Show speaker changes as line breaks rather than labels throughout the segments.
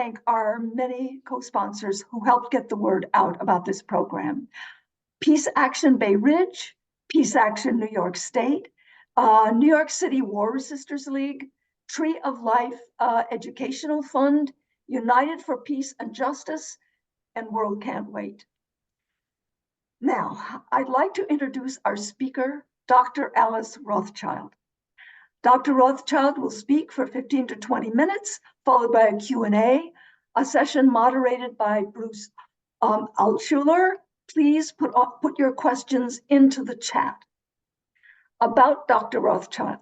thank our many co-sponsors who helped get the word out about this program. Peace Action Bay Ridge, Peace Action New York State, New York City War Resisters League, Tree of Life Educational Fund, United for Peace and Justice, and World Can't Wait. Now, I'd like to introduce our speaker, Dr. Alice Rothchild. Dr. Rothchild will speak for 15 to 20 minutes, followed by a Q&A, a session moderated by Bruce Altschuler. Please put your questions into the chat. About Dr. Rothchild.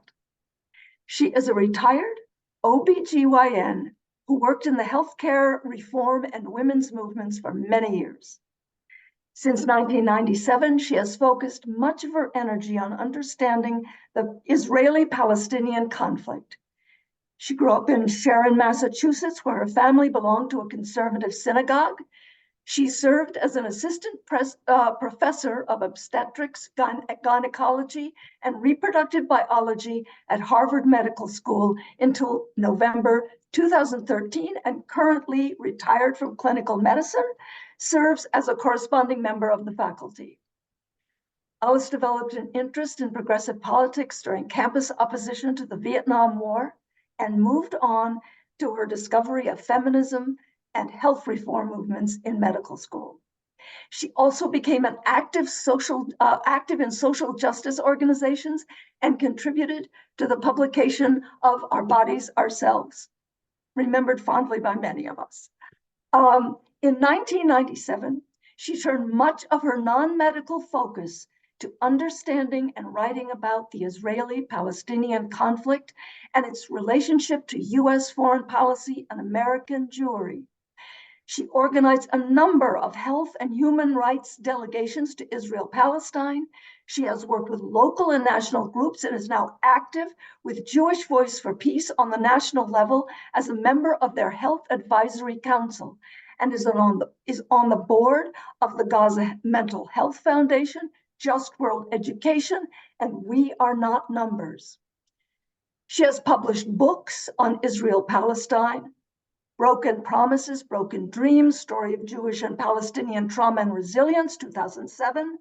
She is a retired OBGYN who worked in the healthcare reform and women's movements for many years. Since 1997, she has focused much of her energy on understanding the Israeli-Palestinian conflict. She grew up in Sharon, Massachusetts, where her family belonged to a conservative synagogue. She served as an assistant professor of obstetrics, gynecology, and reproductive biology at Harvard Medical School until November 2013, and currently retired from clinical medicine, serves as a corresponding member of the faculty. Alice developed an interest in progressive politics during campus opposition to the Vietnam War and moved on to her discovery of feminism and health reform movements in medical school. She also became an active in social justice organizations and contributed to the publication of Our Bodies, Ourselves, remembered fondly by many of us. In 1997, she turned much of her non-medical focus to understanding and writing about the Israeli-Palestinian conflict and its relationship to US foreign policy and American Jewry. She organized a number of health and human rights delegations to Israel-Palestine. She has worked with local and national groups and is now active with Jewish Voice for Peace on the national level as a member of their Health Advisory Council, and is on the board of the Gaza Mental Health Foundation, Just World Education, and We Are Not Numbers. She has published books on Israel-Palestine, Broken Promises, Broken Dreams, Story of Jewish and Palestinian Trauma and Resilience, 2007,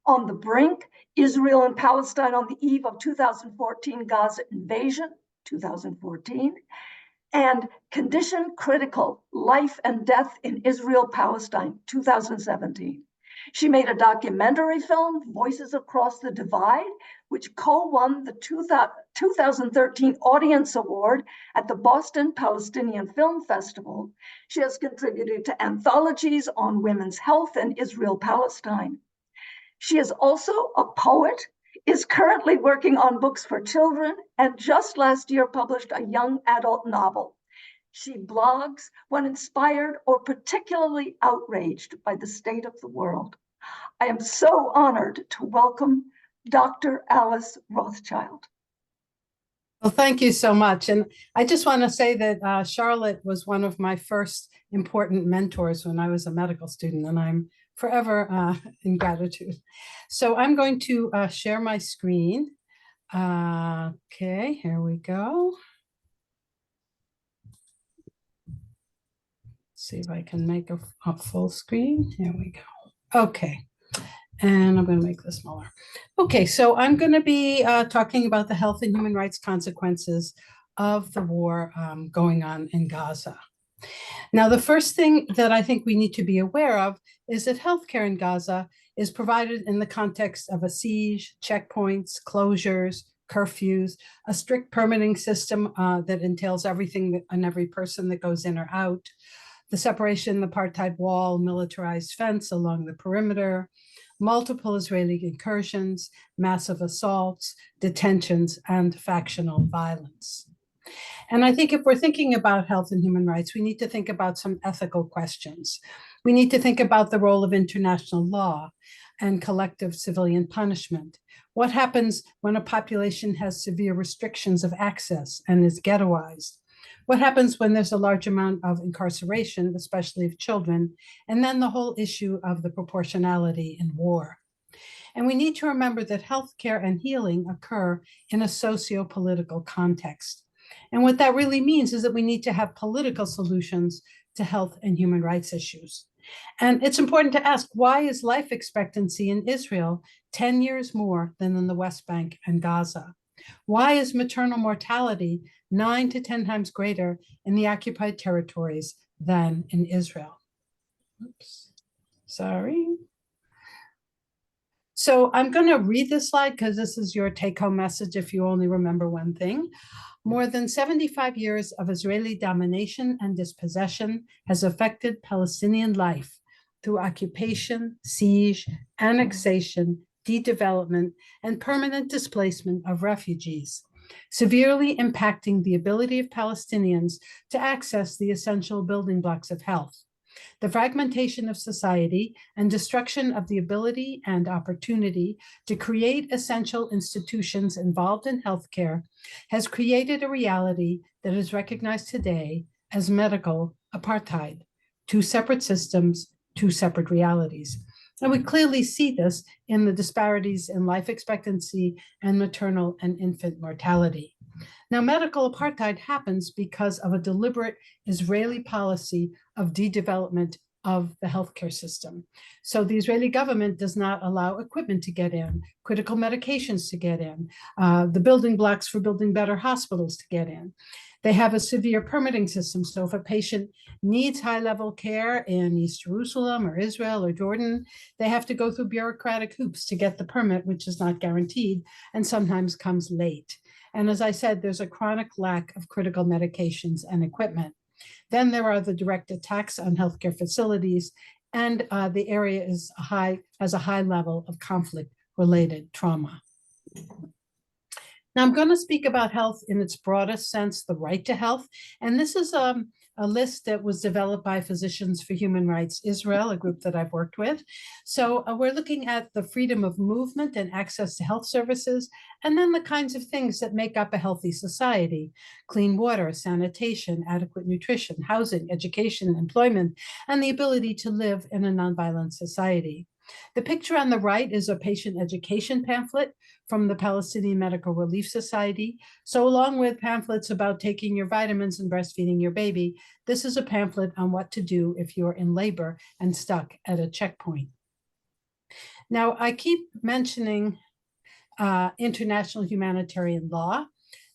On the Brink, Israel and Palestine on the Eve of 2014 Gaza Invasion, 2014, and Condition Critical, Life and Death in Israel-Palestine, 2017. She made a documentary film, Voices Across the Divide, which co-won the 2013 Audience Award at the Boston Palestinian Film Festival. She has contributed to anthologies on women's health and Israel-Palestine. She is also a poet, is currently working on books for children, and just last year published a young adult novel. She blogs when inspired or particularly outraged by the state of the world. I am so honored to welcome Dr. Alice Rothchild.
Well, thank you so much. And I just want to say that Charlotte was one of my first important mentors when I was a medical student, and I'm forever in gratitude. So I'm going to share my screen. Okay, here we go. See if I can make a full screen. Here we go. Okay. And I'm going to make this smaller. Okay, so I'm going to be talking about the health and human rights consequences of the war going on in Gaza. Now, the first thing that I think we need to be aware of is that healthcare in Gaza is provided in the context of a siege, checkpoints, closures, curfews, a strict permitting system that entails everything and every person that goes in or out, the separation, the apartheid wall, militarized fence along the perimeter, multiple Israeli incursions, massive assaults, detentions, and factional violence. And I think if we're thinking about health and human rights, we need to think about some ethical questions. We need to think about the role of international law and collective civilian punishment. What happens when a population has severe restrictions of access and is ghettoized? What happens when there's a large amount of incarceration, especially of children, and then the whole issue of the proportionality in war? And we need to remember that healthcare and healing occur in a socio-political context. And what that really means is that we need to have political solutions to health and human rights issues. And it's important to ask, why is life expectancy in Israel 10 years more than in the West Bank and Gaza? Why is maternal mortality 9 to 10 times greater in the occupied territories than in Israel? Oops, sorry. So I'm going to read this slide because this is your take-home message if you only remember one thing. More than 75 years of Israeli domination and dispossession has affected Palestinian life through occupation, siege, annexation, de-development, and permanent displacement of refugees, severely impacting the ability of Palestinians to access the essential building blocks of health. The fragmentation of society and destruction of the ability and opportunity to create essential institutions involved in healthcare has created a reality that is recognized today as medical apartheid, two separate systems, two separate realities. And we clearly see this in the disparities in life expectancy and maternal and infant mortality. Now, medical apartheid happens because of a deliberate Israeli policy of de-development of the healthcare system. So the Israeli government does not allow equipment to get in, critical medications to get in, the building blocks for building better hospitals to get in. They have a severe permitting system. So if a patient needs high-level care in East Jerusalem or Israel or Jordan, they have to go through bureaucratic hoops to get the permit, which is not guaranteed and sometimes comes late. And as I said, there's a chronic lack of critical medications and equipment. Then there are the direct attacks on healthcare facilities, and the area has a high level of conflict-related trauma. Now, I'm going to speak about health in its broadest sense, the right to health. And this is a list that was developed by Physicians for Human Rights Israel, a group that I've worked with. So we're looking at the freedom of movement and access to health services, and then the kinds of things that make up a healthy society: clean water, sanitation, adequate nutrition, housing, education, employment, and the ability to live in a nonviolent society. The picture on the right is a patient education pamphlet from the Palestinian Medical Relief Society. So along with pamphlets about taking your vitamins and breastfeeding your baby, this is a pamphlet on what to do if you're in labor and stuck at a checkpoint. Now, I keep mentioning international humanitarian law.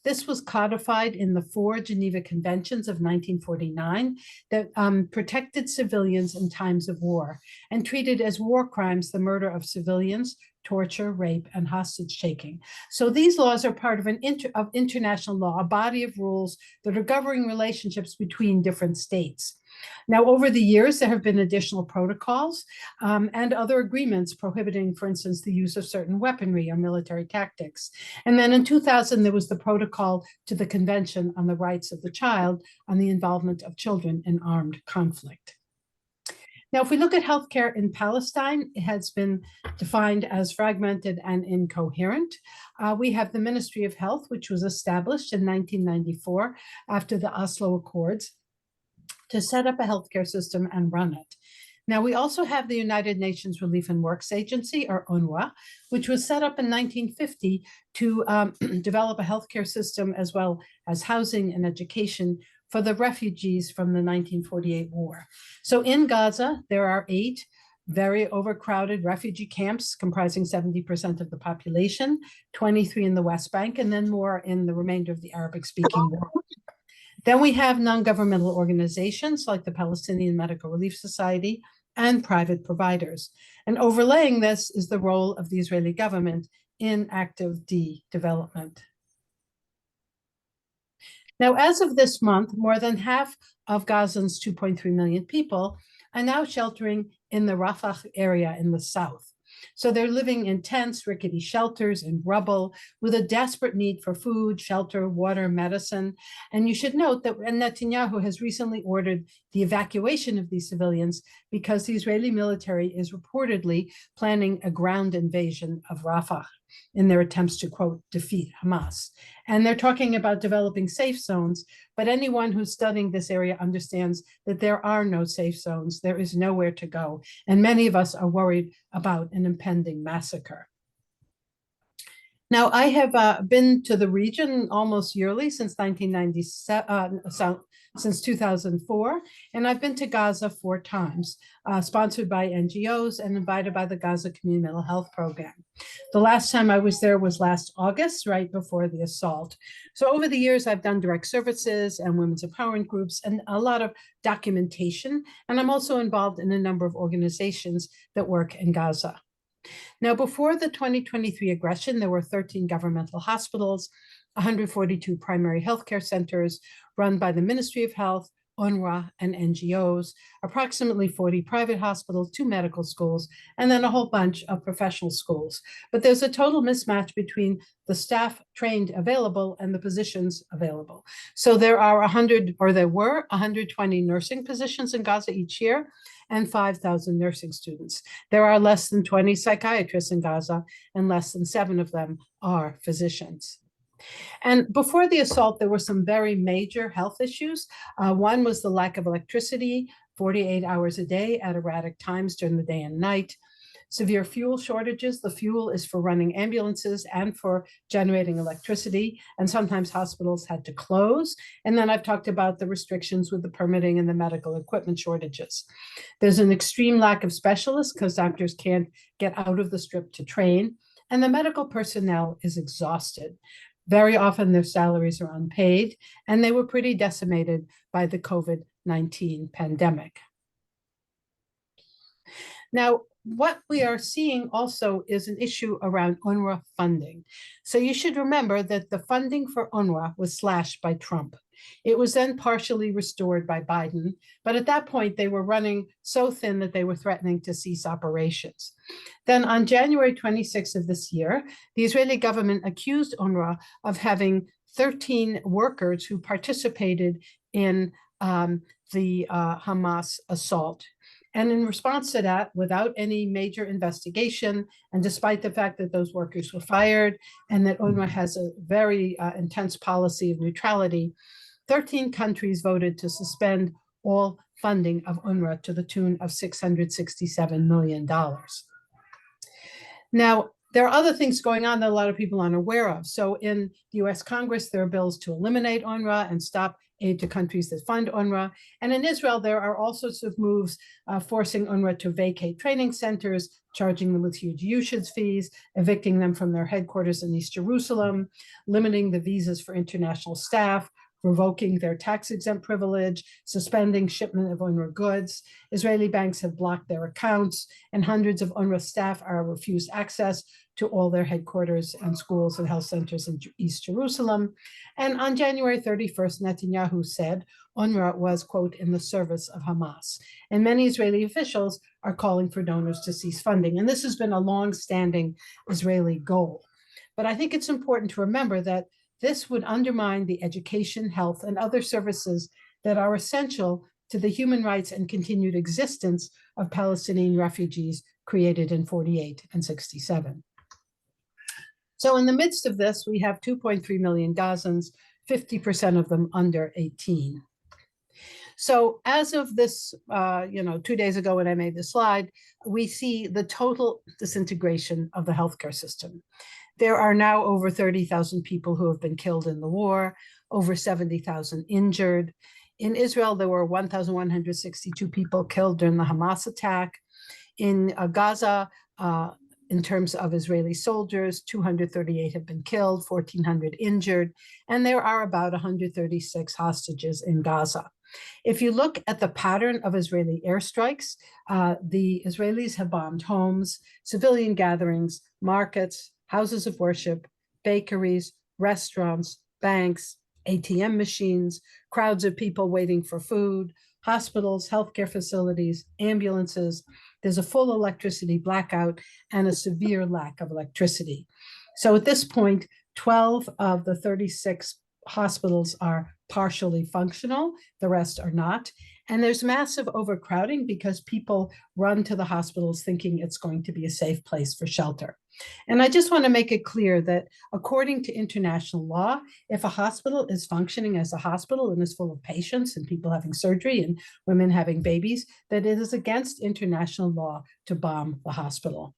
This was codified in the 4 Geneva Conventions of 1949 that protected civilians in times of war and treated as war crimes the murder of civilians, torture, rape, and hostage taking. So these laws are part of international law, a body of rules that are governing relationships between different states. Now, over the years, there have been additional protocols and other agreements prohibiting, for instance, the use of certain weaponry or military tactics. And then in 2000, there was the protocol to the Convention on the Rights of the Child on the involvement of children in armed conflict. Now, if we look at healthcare in Palestine, it has been defined as fragmented and incoherent. We have the Ministry of Health, which was established in 1994 after the Oslo Accords, to set up a healthcare system and run it. Now, we also have the United Nations Relief and Works Agency, or UNRWA, which was set up in 1950 to develop a healthcare system as well as housing and education for the refugees from the 1948 war. So in Gaza, there are 8 very overcrowded refugee camps comprising 70% of the population, 23 in the West Bank, and then more in the remainder of the Arabic-speaking world. Then we have non-governmental organizations like the Palestinian Medical Relief Society and private providers. And overlaying this is the role of the Israeli government in active de-development. Now, as of this month, more than half of Gazans 2.3 million people are now sheltering in the Rafah area in the south. So they're living in tents, rickety shelters, and rubble with a desperate need for food, shelter, water, medicine. And you should note that Netanyahu has recently ordered the evacuation of these civilians because the Israeli military is reportedly planning a ground invasion of Rafah in their attempts to, quote, defeat Hamas. And they're talking about developing safe zones, but anyone who's studying this area understands that there are no safe zones. There is nowhere to go. And many of us are worried about an impending massacre. Now, I have been to the region almost yearly since 1997, since 2004, and I've been to Gaza 4 times, sponsored by NGOs and invited by the Gaza Community Mental Health Program. The last time I was there was last August, right before the assault. So over the years, I've done direct services and women's empowerment groups and a lot of documentation, and I'm also involved in a number of organizations that work in Gaza. Now, before the 2023 aggression, there were 13 governmental hospitals, 142 primary healthcare centers run by the Ministry of Health, UNRWA, and NGOs, approximately 40 private hospitals, 2 medical schools, and then a whole bunch of professional schools. But there's a total mismatch between the staff trained available and the positions available. So there are 100, or there were 120 nursing positions in Gaza each year, and 5,000 nursing students. There are less than 20 psychiatrists in Gaza, and less than 7 of them are physicians. And before the assault, there were some very major health issues. One was the lack of electricity, 48 hours a day at erratic times during the day and night. Severe fuel shortages. The fuel is for running ambulances and for generating electricity, and sometimes hospitals had to close. And then I've talked about the restrictions with the permitting and the medical equipment shortages. There's an extreme lack of specialists because doctors can't get out of the strip to train, and the medical personnel is exhausted. Very often their salaries are unpaid, and they were pretty decimated by the COVID-19 pandemic. Now, what we are seeing also is an issue around UNRWA funding. So you should remember that the funding for UNRWA was slashed by Trump. It was then partially restored by Biden, but at that point they were running so thin that they were threatening to cease operations. Then on January 26th of this year, the Israeli government accused UNRWA of having 13 workers who participated in the Hamas assault. And in response to that, without any major investigation, and despite the fact that those workers were fired and that UNRWA has a very intense policy of neutrality, 13 countries voted to suspend all funding of UNRWA to the tune of $667 million. Now, there are other things going on that a lot of people aren't aware of. So in the US Congress, there are bills to eliminate UNRWA and stop aid to countries that fund UNRWA. And in Israel, there are all sorts of moves forcing UNRWA to vacate training centers, charging them with huge usage fees, evicting them from their headquarters in East Jerusalem, limiting the visas for international staff, revoking their tax-exempt privilege, suspending shipment of UNRWA goods. Israeli banks have blocked their accounts, and hundreds of UNRWA staff are refused access to all their headquarters and schools and health centers in East Jerusalem. And on January 31st, Netanyahu said UNRWA was, quote, in the service of Hamas. And many Israeli officials are calling for donors to cease funding. And this has been a long-standing Israeli goal. But I think it's important to remember that this would undermine the education, health, and other services that are essential to the human rights and continued existence of Palestinian refugees created in 48 and 67. So in the midst of this, we have 2.3 million Gazans, 50% of them under 18. So as of this, 2 days ago when I made this slide, we see the total disintegration of the healthcare system. There are now over 30,000 people who have been killed in the war, over 70,000 injured. In Israel, there were 1,162 people killed during the Hamas attack. In Gaza, in terms of Israeli soldiers, 238 have been killed, 1,400 injured, and there are about 136 hostages in Gaza. If you look at the pattern of Israeli airstrikes, the Israelis have bombed homes, civilian gatherings, markets, houses of worship, bakeries, restaurants, banks, ATM machines, crowds of people waiting for food, hospitals, healthcare facilities, ambulances. There's a full electricity blackout and a severe lack of electricity. So at this point, 12 of the 36 hospitals are partially functional, the rest are not. And there's massive overcrowding because people run to the hospitals thinking it's going to be a safe place for shelter. And I just want to make it clear that according to international law, if a hospital is functioning as a hospital and is full of patients and people having surgery and women having babies, that it is against international law to bomb the hospital.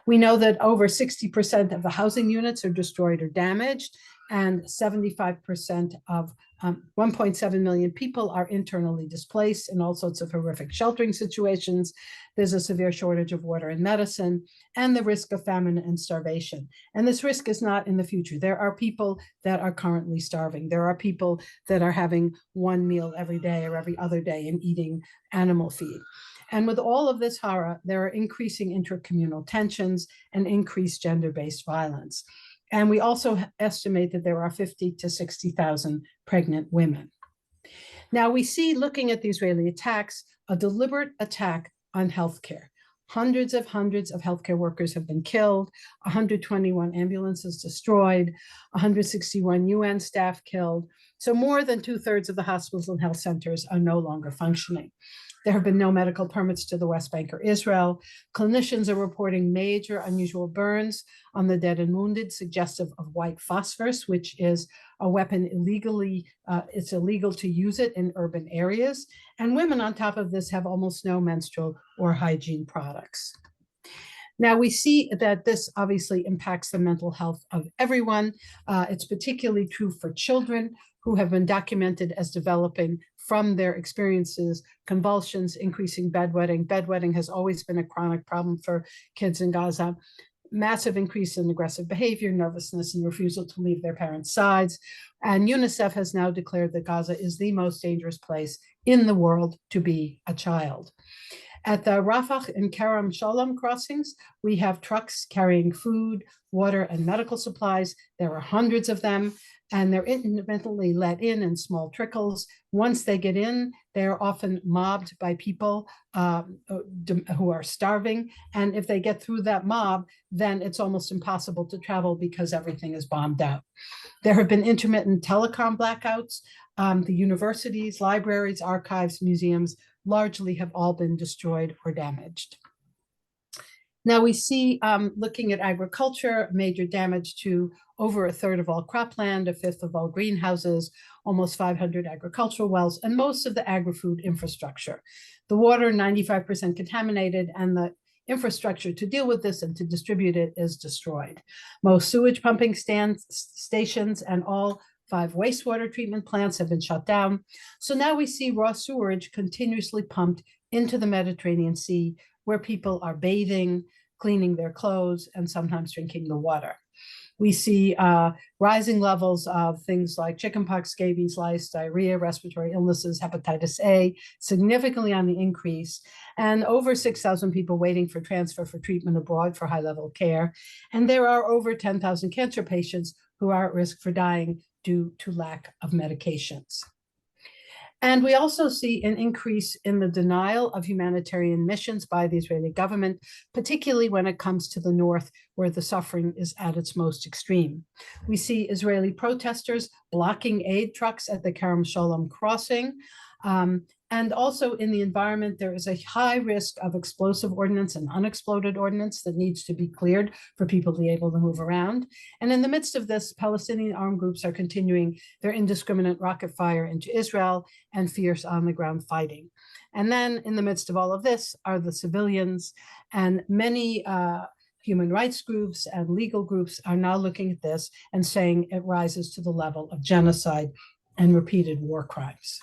We know that over 60% of the housing units are destroyed or damaged, and 75% of 1.7 million people are internally displaced in all sorts of horrific sheltering situations. There's a severe shortage of water and medicine, and the risk of famine and starvation. And this risk is not in the future. There are people that are currently starving. There are people that are having one meal every day or every other day and eating animal feed. And with all of this horror, there are increasing intercommunal tensions and increased gender-based violence. And we also estimate that there are 50 to 60,000 pregnant women. Now we see, looking at the Israeli attacks, a deliberate attack on healthcare. Hundreds of healthcare workers have been killed, 121 ambulances destroyed, 161 UN staff killed. So more than 2/3 of the hospitals and health centers are no longer functioning. There have been no medical permits to the West Bank or Israel. Clinicians are reporting major unusual burns on the dead and wounded, suggestive of white phosphorus, which is a weapon it's illegal to use it in urban areas. And women on top of this have almost no menstrual or hygiene products. Now we see that this obviously impacts the mental health of everyone. It's particularly true for children who have been documented as developing from their experiences convulsions, increasing bedwetting. Bedwetting has always been a chronic problem for kids in Gaza. Massive increase in aggressive behavior, nervousness, and refusal to leave their parents' sides. And UNICEF has now declared that Gaza is the most dangerous place in the world to be a child. At the Rafah and Kerem Shalom crossings, we have trucks carrying food, water, and medical supplies. There are hundreds of them, and they're intermittently let in small trickles. Once they get in, they are often mobbed by people who are starving. And if they get through that mob, then it's almost impossible to travel because everything is bombed out. There have been intermittent telecom blackouts. The universities, libraries, archives, museums largely have all been destroyed or damaged. Now we see, looking at agriculture, major damage to over 1/3 of all cropland, 1/5 of all greenhouses, almost 500 agricultural wells, and most of the agri-food infrastructure. The water, 95% contaminated, and the infrastructure to deal with this and to distribute it is destroyed. Most sewage pumping stations and all 5 wastewater treatment plants have been shut down. So now we see raw sewage continuously pumped into the Mediterranean Sea, where people are bathing, cleaning their clothes, and sometimes drinking the water. We see rising levels of things like chickenpox, scabies, lice, diarrhea, respiratory illnesses, hepatitis A, significantly on the increase, and over 6,000 people waiting for transfer for treatment abroad for high-level care. And there are over 10,000 cancer patients who are at risk for dying due to lack of medications. And we also see an increase in the denial of humanitarian missions by the Israeli government, particularly when it comes to the north, where the suffering is at its most extreme. We see Israeli protesters blocking aid trucks at the Kerem Shalom crossing. And also in the environment, there is a high risk of explosive ordnance and unexploded ordnance that needs to be cleared for people to be able to move around. And in the midst of this, Palestinian armed groups are continuing their indiscriminate rocket fire into Israel and fierce on-the-ground fighting. And then in the midst of all of this are the civilians, and many human rights groups and legal groups are now looking at this and saying it rises to the level of genocide and repeated war crimes.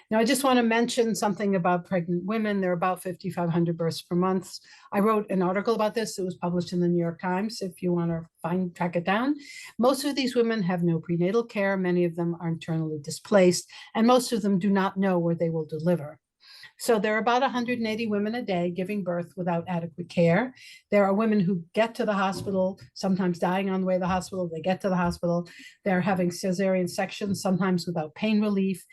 Now, I just want to mention something about pregnant women. There are about 5,500 births per month. I wrote an article about this. It was published in the New York Times, if you want to track it down. Most of these women have no prenatal care. Many of them are internally displaced, and most of them do not know where they will deliver. So there are about 180 women a day giving birth without adequate care. There are women who get to the hospital, sometimes dying on the way to the hospital. They get to the hospital. They're having cesarean sections, sometimes without pain relief.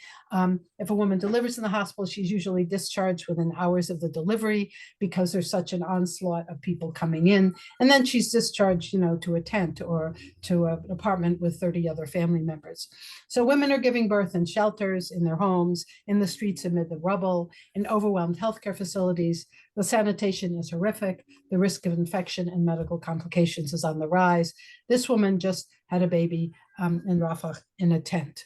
If a woman delivers in the hospital, she's usually discharged within hours of the delivery because there's such an onslaught of people coming in. And then she's discharged, to a tent or to an apartment with 30 other family members. So women are giving birth in shelters, in their homes, in the streets amid the rubble, in overwhelmed healthcare facilities. The sanitation is horrific. The risk of infection and medical complications is on the rise. This woman just had a baby in Rafah in a tent.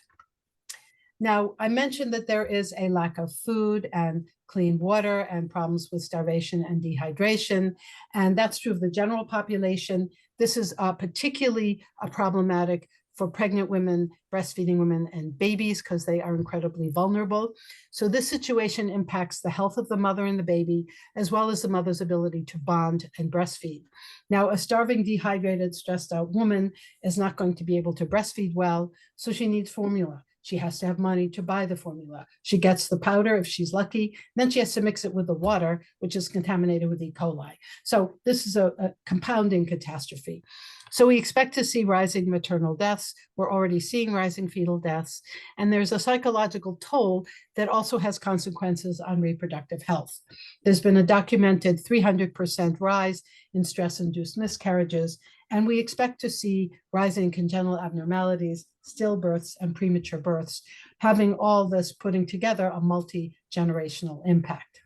Now, I mentioned that there is a lack of food and clean water and problems with starvation and dehydration, and that's true of the general population. This is particularly problematic for pregnant women, breastfeeding women, and babies because they are incredibly vulnerable. So this situation impacts the health of the mother and the baby, as well as the mother's ability to bond and breastfeed. Now, a starving, dehydrated, stressed out woman is not going to be able to breastfeed well, so she needs formula. She has to have money to buy the formula. She gets the powder if she's lucky. Then she has to mix it with the water, which is contaminated with E. coli. So this is a compounding catastrophe. So we expect to see rising maternal deaths. We're already seeing rising fetal deaths. And there's a psychological toll that also has consequences on reproductive health. There's been a documented 300% rise in stress-induced miscarriages, and we expect to see rising congenital abnormalities, stillbirths, and premature births, having all this putting together a multi-generational impact.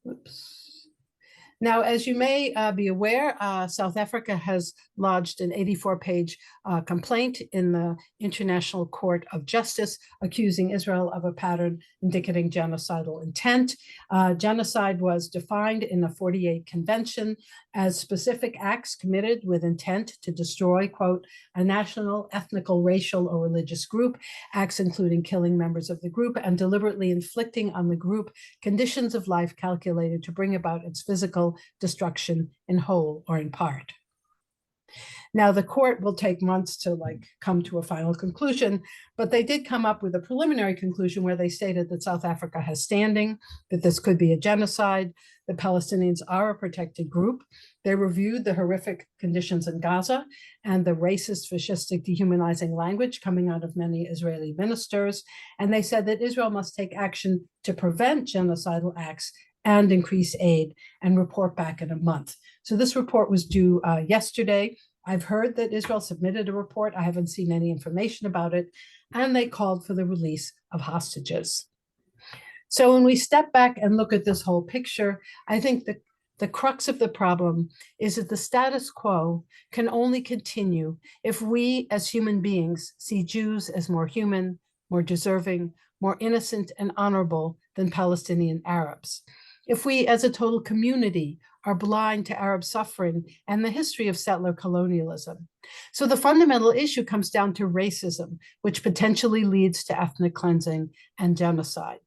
Oops. Now, as you may be aware, South Africa has lodged an 84-page complaint in the International Court of Justice accusing Israel of a pattern indicating genocidal intent. Genocide was defined in the 48 Convention as specific acts committed with intent to destroy, quote, a national, ethnical, racial, or religious group, acts including killing members of the group and deliberately inflicting on the group conditions of life calculated to bring about its physical destruction in whole or in part. Now, the court will take months to come to a final conclusion, but they did come up with a preliminary conclusion where they stated that South Africa has standing, that this could be a genocide, the Palestinians are a protected group. They reviewed the horrific conditions in Gaza and the racist, fascistic, dehumanizing language coming out of many Israeli ministers. And they said that Israel must take action to prevent genocidal acts and increase aid and report back in a month. So this report was due yesterday. I've heard that Israel submitted a report. I haven't seen any information about it. And they called for the release of hostages. So when we step back and look at this whole picture, I think the crux of the problem is that the status quo can only continue if we as human beings see Jews as more human, more deserving, more innocent and honorable than Palestinian Arabs. If we as a total community are blind to Arab suffering and the history of settler colonialism. So the fundamental issue comes down to racism, which potentially leads to ethnic cleansing and genocide.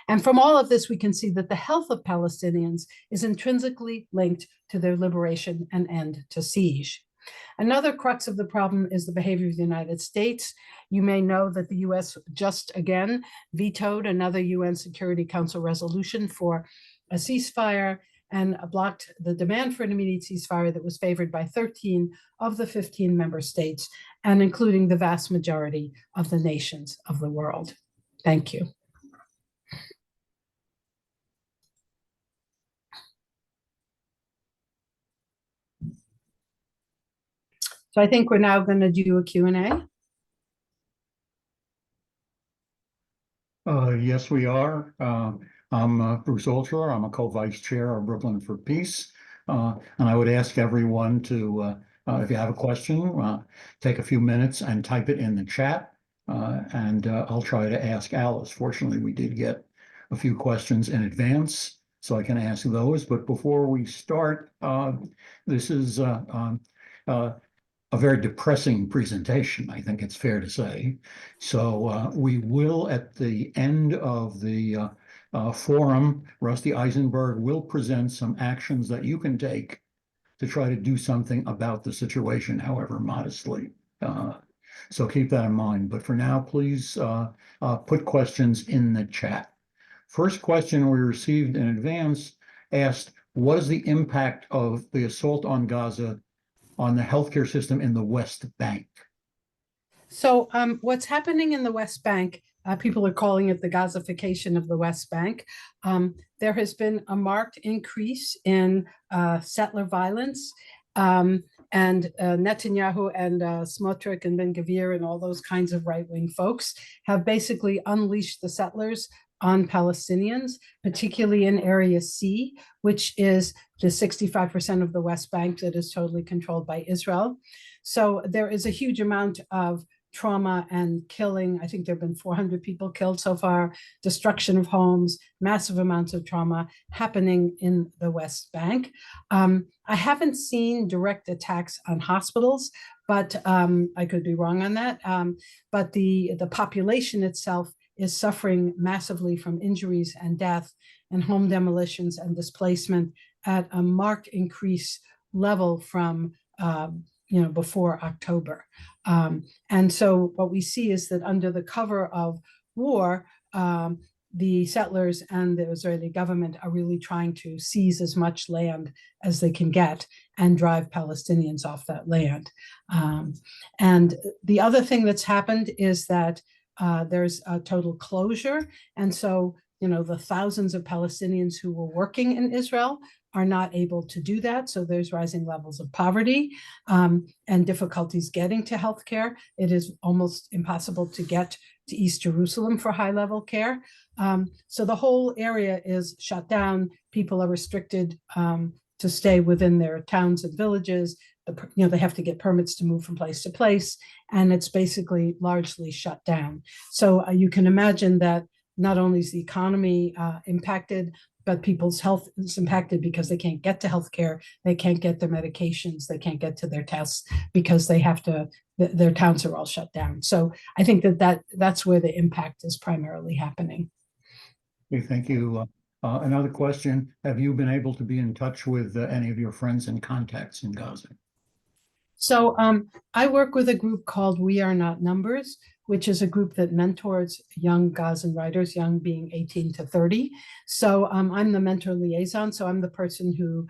And from all of this, we can see that the health of Palestinians is intrinsically linked to their liberation and end to siege. Another crux of the problem is the behavior of the United States. You may know that the US just again vetoed another UN Security Council resolution for a ceasefire and blocked the demand for an immediate ceasefire that was favored by 13 of the 15 member states, and including the vast majority of the nations of the world. Thank you. So I think we're now going to do a Q&A.
Yes, we are. I'm Bruce Olsher. I'm a co-vice chair of Brooklyn for Peace. And I would ask everyone to, if you have a question, take a few minutes and type it in the chat. And I'll try to ask Alice. Fortunately, we did get a few questions in advance, so I can ask those. But before we start, this is a very depressing presentation, I think it's fair to say. So we will, at the end of the forum, Rusty Eisenberg will present some actions that you can take to try to do something about the situation, however modestly. So keep that in mind. But for now, please put questions in the chat. First question we received in advance asked, what is the impact of the assault on Gaza on the healthcare system in the West Bank?
So what's happening in the West Bank, people are calling it the Gazification of the West Bank. There has been a marked increase in settler violence, and Netanyahu and Smotrich and Ben-Gvir and all those kinds of right-wing folks have basically unleashed the settlers on Palestinians, particularly in Area C, which is the 65% of the West Bank that is totally controlled by Israel. So there is a huge amount of trauma and killing. I think there have been 400 people killed so far, destruction of homes, massive amounts of trauma happening in the West Bank. I haven't seen direct attacks on hospitals, but I could be wrong on that. But the population itself is suffering massively from injuries and death and home demolitions and displacement at a marked increase level from before October. And so what we see is that under the cover of war, the settlers and the Israeli government are really trying to seize as much land as they can get and drive Palestinians off that land. And the other thing that's happened is that there's a total closure. And so, the thousands of Palestinians who were working in Israel are not able to do that. So there's rising levels of poverty and difficulties getting to healthcare. It is almost impossible to get to East Jerusalem for high-level care. So the whole area is shut down. People are restricted to stay within their towns and villages. They have to get permits to move from place to place, and it's basically largely shut down. So you can imagine that not only is the economy impacted, but people's health is impacted because they can't get to healthcare, they can't get their medications, they can't get to their tests because they have to, their towns are all shut down. So I think that's where the impact is primarily happening.
Okay, thank you. Another question, have you been able to be in touch with any of your friends and contacts in Gaza?
So I work with a group called We Are Not Numbers, which is a group that mentors young Gazan writers, young being 18 to 30. So I'm the mentor liaison. So I'm the person who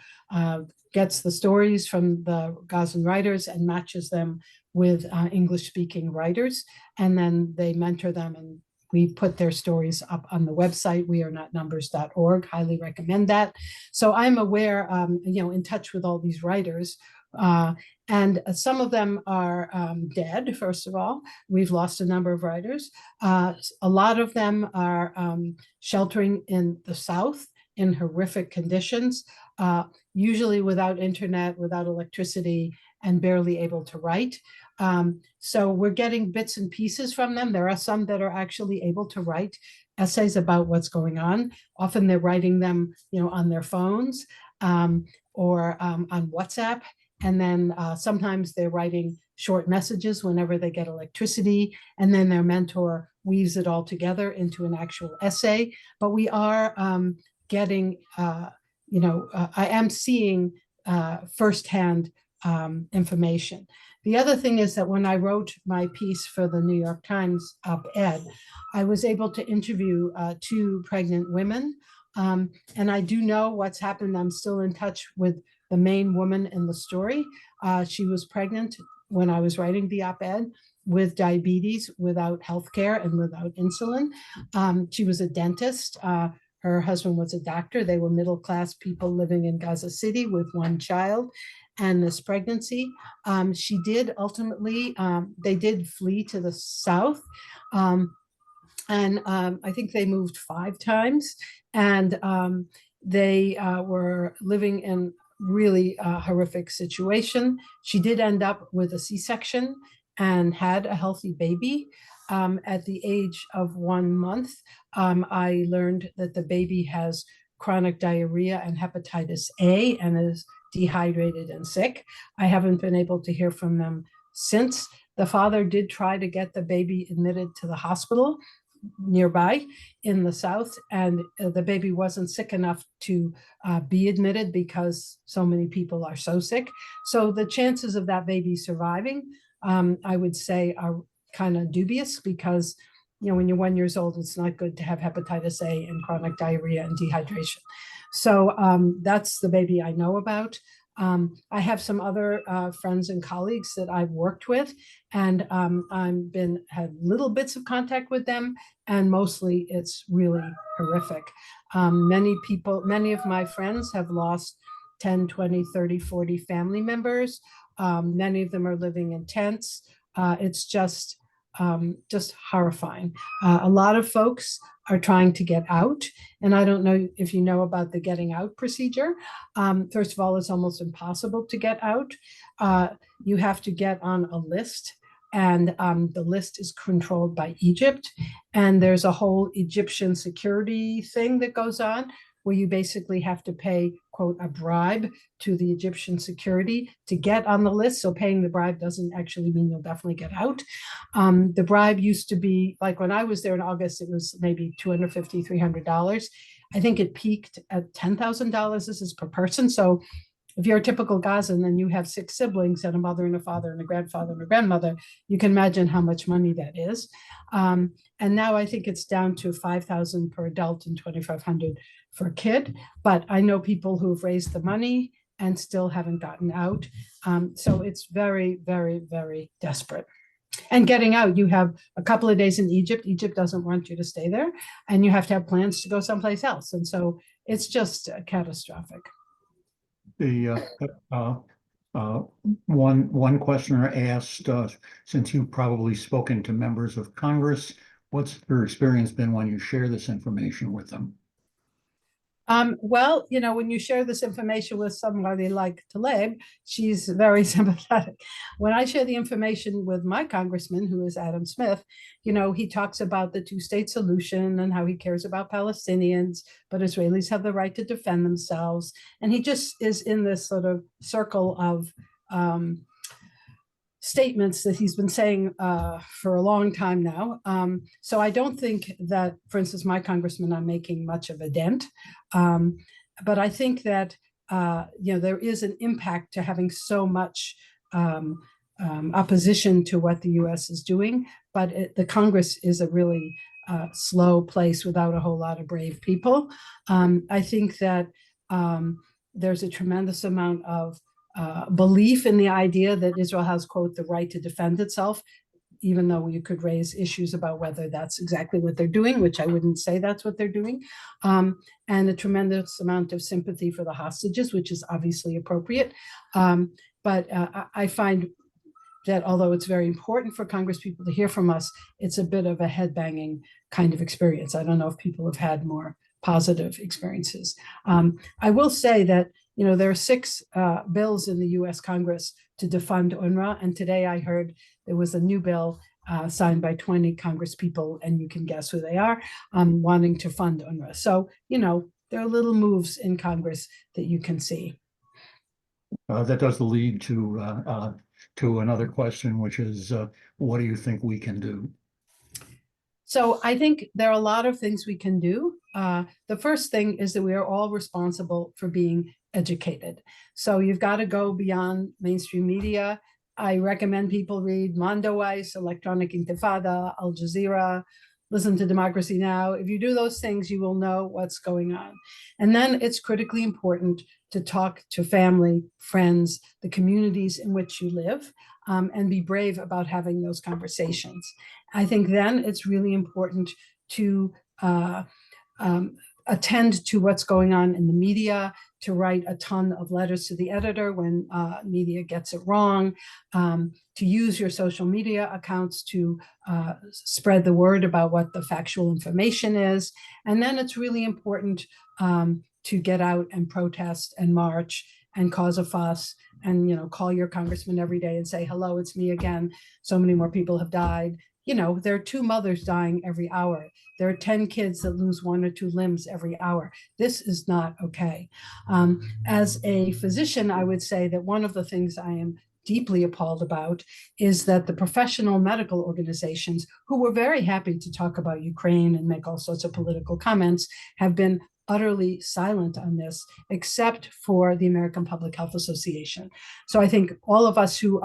gets the stories from the Gazan writers and matches them with English-speaking writers. And then they mentor them, and we put their stories up on the website, wearenotnumbers.org. Highly recommend that. So I'm aware, in touch with all these writers. And some of them are dead, first of all. We've lost a number of writers. A lot of them are sheltering in the South in horrific conditions, usually without internet, without electricity, and barely able to write. So we're getting bits and pieces from them. There are some that are actually able to write essays about what's going on. Often they're writing them, on their phones or on WhatsApp. And then sometimes they're writing short messages whenever they get electricity, and then their mentor weaves it all together into an actual essay. But we are getting, I am seeing firsthand information. The other thing is that when I wrote my piece for the New York Times op-ed, I was able to interview 2 pregnant women. And I do know what's happened. I'm still in touch with the main woman in the story. She was pregnant when I was writing the op-ed with diabetes, without healthcare and without insulin. She was a dentist. Her husband was a doctor. They were middle-class people living in Gaza City with 1 child. And this pregnancy, she did ultimately, they did flee to the South. And I think they moved 5 times. And they were living in really horrific situation. She did end up with a C-section and had a healthy baby. At the age of 1 month, I learned that the baby has chronic diarrhea and hepatitis A and is dehydrated and sick. I haven't been able to hear from them since. The father did try to get the baby admitted to the hospital nearby in the South, and the baby wasn't sick enough to be admitted because so many people are so sick. So the chances of that baby surviving, I would say, are kind of dubious, because when you're 1 year old, it's not good to have hepatitis A and chronic diarrhea and dehydration. So that's the baby I know about. I have some other friends and colleagues that I've worked with, and I've had little bits of contact with them, and mostly it's really horrific. Many of my friends have lost 10, 20, 30, 40 family members. Many of them are living in tents. It's just horrifying. A lot of folks are trying to get out. And I don't know if you know about the getting out procedure. First of all, it's almost impossible to get out. You have to get on a list, and the list is controlled by Egypt. And there's a whole Egyptian security thing that goes on where you basically have to pay, quote, a bribe to the Egyptian security to get on the list. So paying the bribe doesn't actually mean you'll definitely get out. The bribe used to be, like when I was there in August, it was maybe $250, $300. I think it peaked at $10,000. This is per person. So if you're a typical Gazan and you have 6 siblings and a mother and a father and a grandfather and a grandmother, you can imagine how much money that is. And now I think it's down to 5,000 per adult and 2,500 for a kid. But I know people who've raised the money and still haven't gotten out. So it's very, very, very desperate. And getting out, you have a couple of days in Egypt. Egypt doesn't want you to stay there, and you have to have plans to go someplace else. And so it's just catastrophic.
The one questioner asked, since you've probably spoken to members of Congress, what's your experience been when you share this information with them?
Well, when you share this information with somebody like Taleb, she's very sympathetic. When I share the information with my congressman, who is Adam Smith, he talks about the 2-state solution and how he cares about Palestinians, but Israelis have the right to defend themselves. And he just is in this sort of circle of statements that he's been saying for a long time now. So I don't think that, for instance, my congressmen are making much of a dent. But I think that, there is an impact to having so much opposition to what the US is doing. But the Congress is a really slow place without a whole lot of brave people. I think that there's a tremendous amount of belief in the idea that Israel has, quote, the right to defend itself, even though you could raise issues about whether that's exactly what they're doing, which I wouldn't say that's what they're doing, and a tremendous amount of sympathy for the hostages, which is obviously appropriate. But I find that although it's very important for Congress people to hear from us, it's a bit of a head-banging kind of experience. I don't know if people have had more positive experiences. I will say that there are 6 bills in the US Congress to defund UNRWA. And today I heard there was a new bill signed by 20 Congress people, and you can guess who they are, wanting to fund UNRWA. So, there are little moves in Congress that you can see.
That does lead to another question, which is, what do you think we can do?
So I think there are a lot of things we can do. The first thing is that we are all responsible for being educated. So you've got to go beyond mainstream media. I recommend people read Mondo Weiss, Electronic Intifada, Al Jazeera, listen to Democracy Now! If you do those things, you will know what's going on. And then it's critically important to talk to family, friends, the communities in which you live, and be brave about having those conversations. I think then it's really important to attend to what's going on in the media, to write a ton of letters to the editor when media gets it wrong, to use your social media accounts to spread the word about what the factual information is. And then it's really important to get out and protest and march and cause a fuss and, call your congressman every day and say, hello, it's me again. So many more people have died. There are 2 mothers dying every hour. There are 10 kids that lose 1 or 2 limbs every hour. This is not okay. As a physician, I would say that one of the things I am deeply appalled about is that the professional medical organizations, who were very happy to talk about Ukraine and make all sorts of political comments, have been utterly silent on this, except for the American Public Health Association. So I think all of us who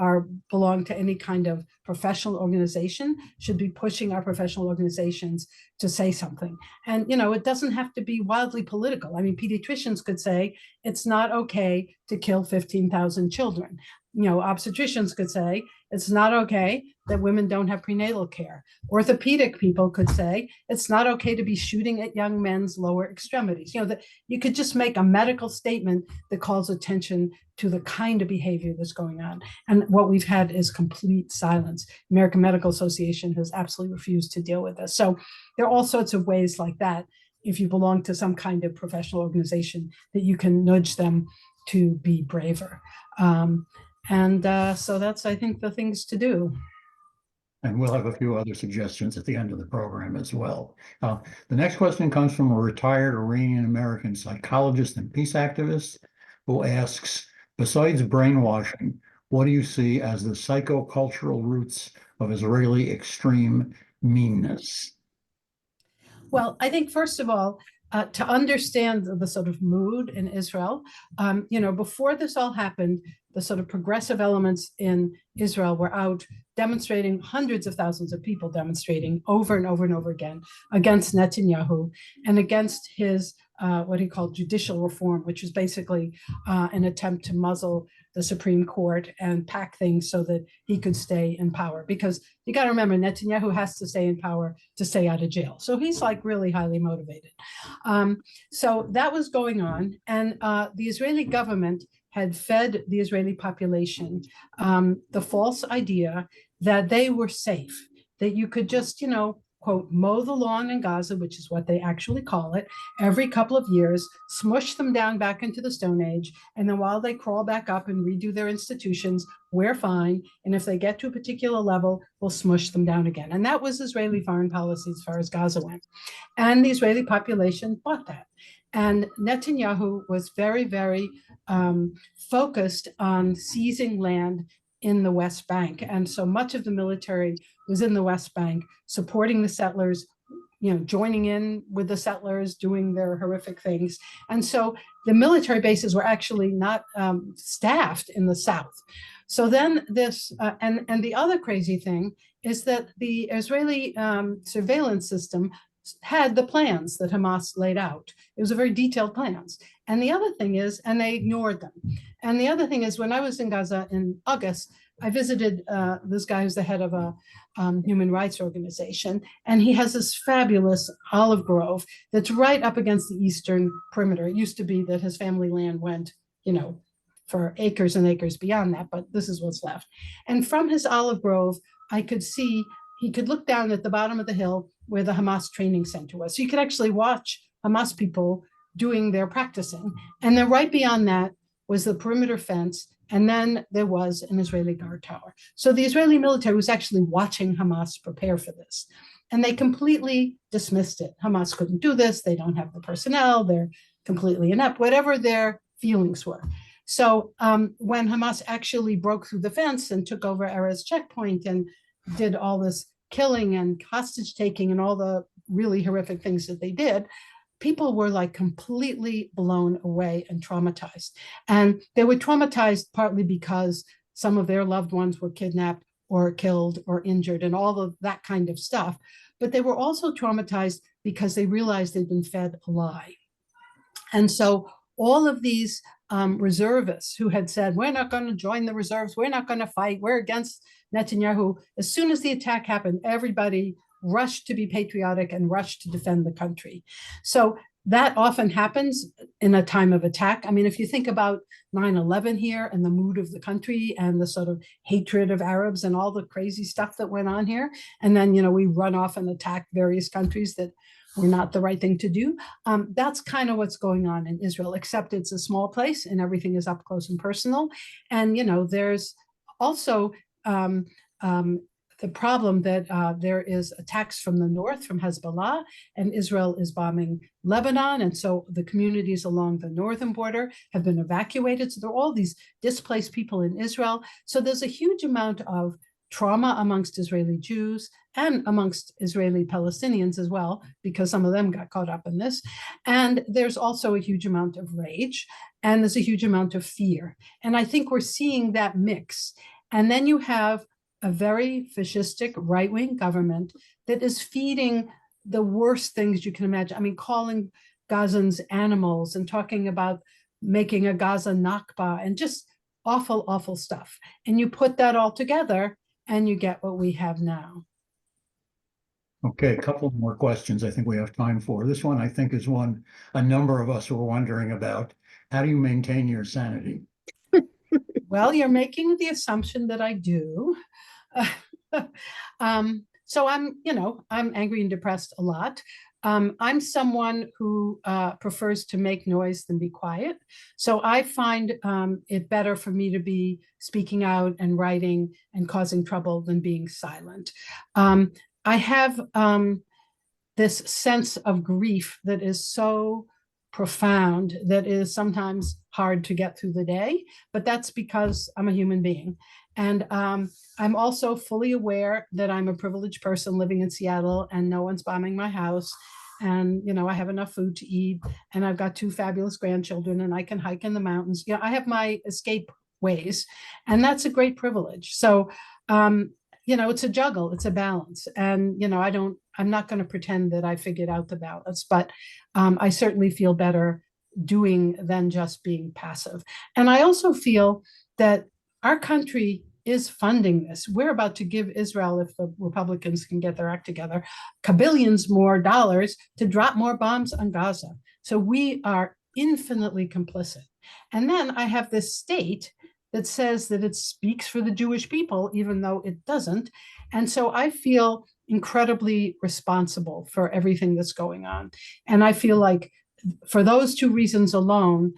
belong to any kind of professional organization should be pushing our professional organizations to say something. And, it doesn't have to be wildly political. I mean, pediatricians could say it's not okay to kill 15,000 children. Obstetricians could say it's not okay that women don't have prenatal care. Orthopedic people could say it's not okay to be shooting at young men's lower extremities. That you could just make a medical statement that calls attention to the kind of behavior that's going on. And what we've had is complete silence. American Medical Association has absolutely refused to deal with this. So there are all sorts of ways like that, if you belong to some kind of professional organization, that you can nudge them to be braver. So that's, I think, the things to do.
And we'll have a few other suggestions at the end of the program as well. The next question comes from a retired Iranian-American psychologist and peace activist who asks, besides brainwashing, what do you see as the psychocultural roots of Israeli extreme meanness?
Well, I think first of all, to understand the sort of mood in Israel, before this all happened, the sort of progressive elements in Israel were out demonstrating, hundreds of thousands of people demonstrating over and over and over again against Netanyahu and against his what he called judicial reform, which was basically an attempt to muzzle the Supreme Court and pack things so that he could stay in power. Because you got to remember, Netanyahu has to stay in power to stay out of jail. So he's like really highly motivated. So that was going on. And the Israeli government had fed the Israeli population the false idea that they were safe, that you could just, quote, mow the lawn in Gaza, which is what they actually call it, every couple of years, smush them down back into the Stone Age. And then while they crawl back up and redo their institutions, we're fine. And if they get to a particular level, we'll smush them down again. And that was Israeli foreign policy as far as Gaza went. And the Israeli population bought that. And Netanyahu was very, very focused on seizing land in the West Bank. And so much of the military was in the West Bank, supporting the settlers, joining in with the settlers, doing their horrific things. And so the military bases were actually not staffed in the South. So then this, and the other crazy thing is that the Israeli surveillance system had the plans that Hamas laid out. It was a very detailed plans. And the other thing is, and they ignored them. And the other thing is, when I was in Gaza in August, I visited this guy who's the head of a human rights organization, and he has this fabulous olive grove that's right up against the eastern perimeter. It used to be that his family land went, for acres and acres beyond that, but this is what's left. And from his olive grove, I could see, he could look down at the bottom of the hill where the Hamas training center was. So you could actually watch Hamas people doing their practicing. And then right beyond that was the perimeter fence. And then there was an Israeli guard tower. So the Israeli military was actually watching Hamas prepare for this. And they completely dismissed it. Hamas couldn't do this. They don't have the personnel. They're completely inept, whatever their feelings were. So when Hamas actually broke through the fence and took over Erez checkpoint and did all this killing and hostage taking and all the really horrific things that they did, people were like completely blown away and traumatized. And they were traumatized partly because some of their loved ones were kidnapped or killed or injured and all of that kind of stuff. But they were also traumatized because they realized they'd been fed a lie. And so all of these reservists who had said, we're not going to join the reserves, we're not going to fight, we're against Netanyahu, as soon as the attack happened, everybody rushed to be patriotic and rushed to defend the country. So that often happens in a time of attack. I mean, if you think about 9/11 here and the mood of the country and the sort of hatred of Arabs and all the crazy stuff that went on here, and then, we run off and attack various countries that were not the right thing to do. That's kind of what's going on in Israel, except it's a small place and everything is up close and personal. And, there's also the problem that there is attacks from the north, from Hezbollah, and Israel is bombing Lebanon. And so the communities along the northern border have been evacuated. So there are all these displaced people in Israel. So there's a huge amount of trauma amongst Israeli Jews and amongst Israeli Palestinians as well, because some of them got caught up in this. And there's also a huge amount of rage, and there's a huge amount of fear. And I think we're seeing that mix. And then you have a very fascistic right-wing government that is feeding the worst things you can imagine. I mean, calling Gazans animals and talking about making a Gaza Nakba and just awful, awful stuff. And you put that all together and you get what we have now.
Okay, a couple more questions I think we have time for. This one I think is one a number of us were wondering about. How do you maintain your sanity?
Well, you're making the assumption that I do. So I'm angry and depressed a lot. I'm someone who prefers to make noise than be quiet. So I find it better for me to be speaking out and writing and causing trouble than being silent. I have this sense of grief that is so profound that is sometimes hard to get through the day, but that's because I'm a human being. And I'm also fully aware that I'm a privileged person living in Seattle and no one's bombing my house. And, I have enough food to eat and I've got 2 fabulous grandchildren and I can hike in the mountains. I have my escape ways and that's a great privilege. So, it's a juggle, it's a balance. And, I'm not going to pretend that I figured out the balance, but I certainly feel better doing than just being passive. And I also feel that our country is funding this. We're about to give Israel, if the Republicans can get their act together, kabillions more dollars to drop more bombs on Gaza. So we are infinitely complicit. And then I have this state that says that it speaks for the Jewish people, even though it doesn't. And so I feel incredibly responsible for everything that's going on. And I feel like for those 2 reasons alone,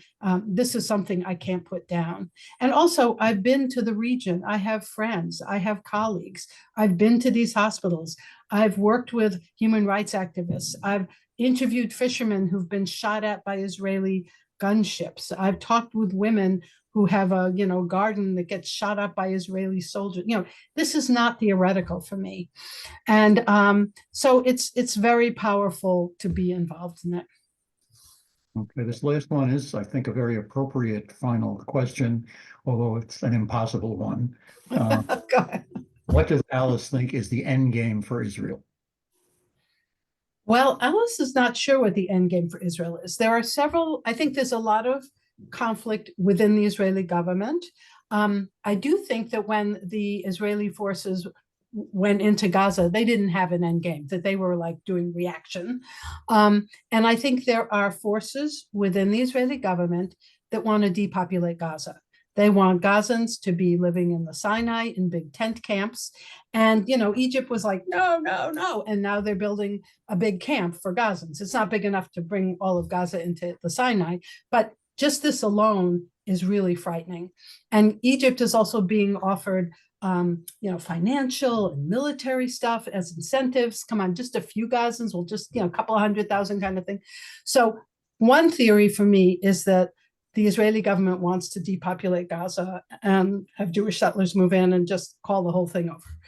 this is something I can't put down. And also, I've been to the region. I have friends. I have colleagues. I've been to these hospitals. I've worked with human rights activists. I've interviewed fishermen who've been shot at by Israeli gunships. I've talked with women who have a garden that gets shot up by Israeli soldiers. This is not theoretical for me. And so it's very powerful to be involved in it.
Okay, this last one is, I think, a very appropriate final question, although it's an impossible one.
Go ahead.
What does Alice think is the end game for Israel?
Well, Alice is not sure what the end game for Israel is. There are several, I think there's a lot of conflict within the Israeli government. I do think that when the Israeli forces went into Gaza, they didn't have an end game, that they were like doing reaction. And I think there are forces within the Israeli government that want to depopulate Gaza. They want Gazans to be living in the Sinai in big tent camps. And, Egypt was like, no, no, no. And now they're building a big camp for Gazans. It's not big enough to bring all of Gaza into the Sinai, but just this alone is really frightening. And Egypt is also being offered financial and military stuff as incentives. Come on, just a few Gazans will just, a couple of 100,000 kind of thing. So one theory for me is that the Israeli government wants to depopulate Gaza and have Jewish settlers move in and just call the whole thing over.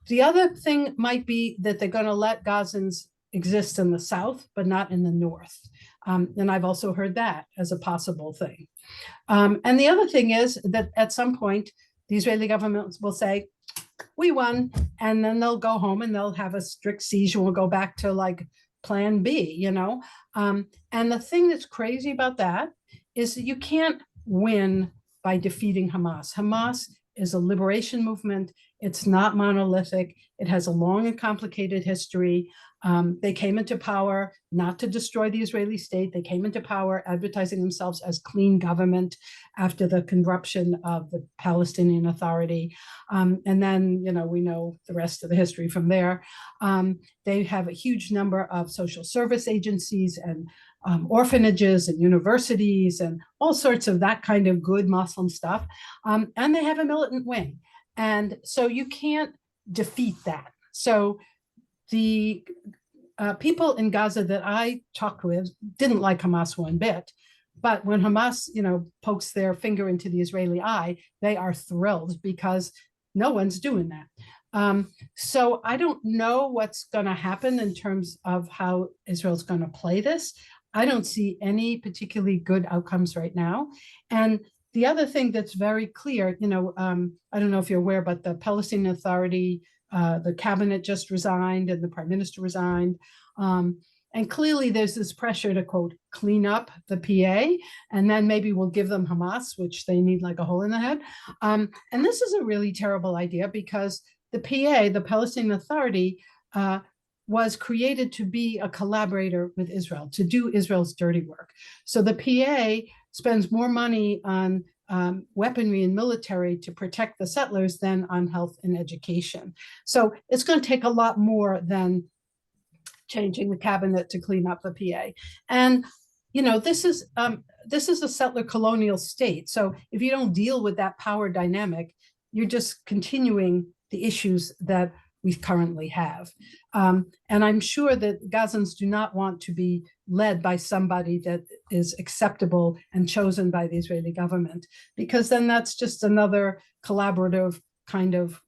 The other thing might be that they're going to let Gazans exist in the south, but not in the north. And I've also heard that as a possible thing. And the other thing is that at some point, the Israeli government will say, we won, and then they'll go home and they'll have a strict siege and we'll go back to like plan B, And the thing that's crazy about that is that you can't win by defeating Hamas. Hamas is a liberation movement. It's not monolithic. It has a long and complicated history. They came into power not to destroy the Israeli state. They came into power advertising themselves as clean government after the corruption of the Palestinian Authority. And then, we know the rest of the history from there. They have a huge number of social service agencies and orphanages and universities and all sorts of that kind of good Muslim stuff. And they have a militant wing. And so you can't defeat that. So the people in Gaza that I talked with didn't like Hamas one bit. But when Hamas, pokes their finger into the Israeli eye, they are thrilled because no one's doing that. So I don't know what's going to happen in terms of how Israel's going to play this. I don't see any particularly good outcomes right now. And the other thing that's very clear, I don't know if you're aware, but the Palestinian Authority, the cabinet just resigned and the prime minister resigned. And clearly there's this pressure to, quote, clean up the PA, and then maybe we'll give them Hamas, which they need like a hole in the head. And this is a really terrible idea because the PA, the Palestinian Authority, was created to be a collaborator with Israel, to do Israel's dirty work. So the PA spends more money on weaponry and military to protect the settlers than on health and education. So it's going to take a lot more than changing the cabinet to clean up the PA. And, this is a settler colonial state. So if you don't deal with that power dynamic, you're just continuing the issues that we currently have. And I'm sure that Gazans do not want to be led by somebody that is acceptable and chosen by the Israeli government, because then that's just another collaborative kind of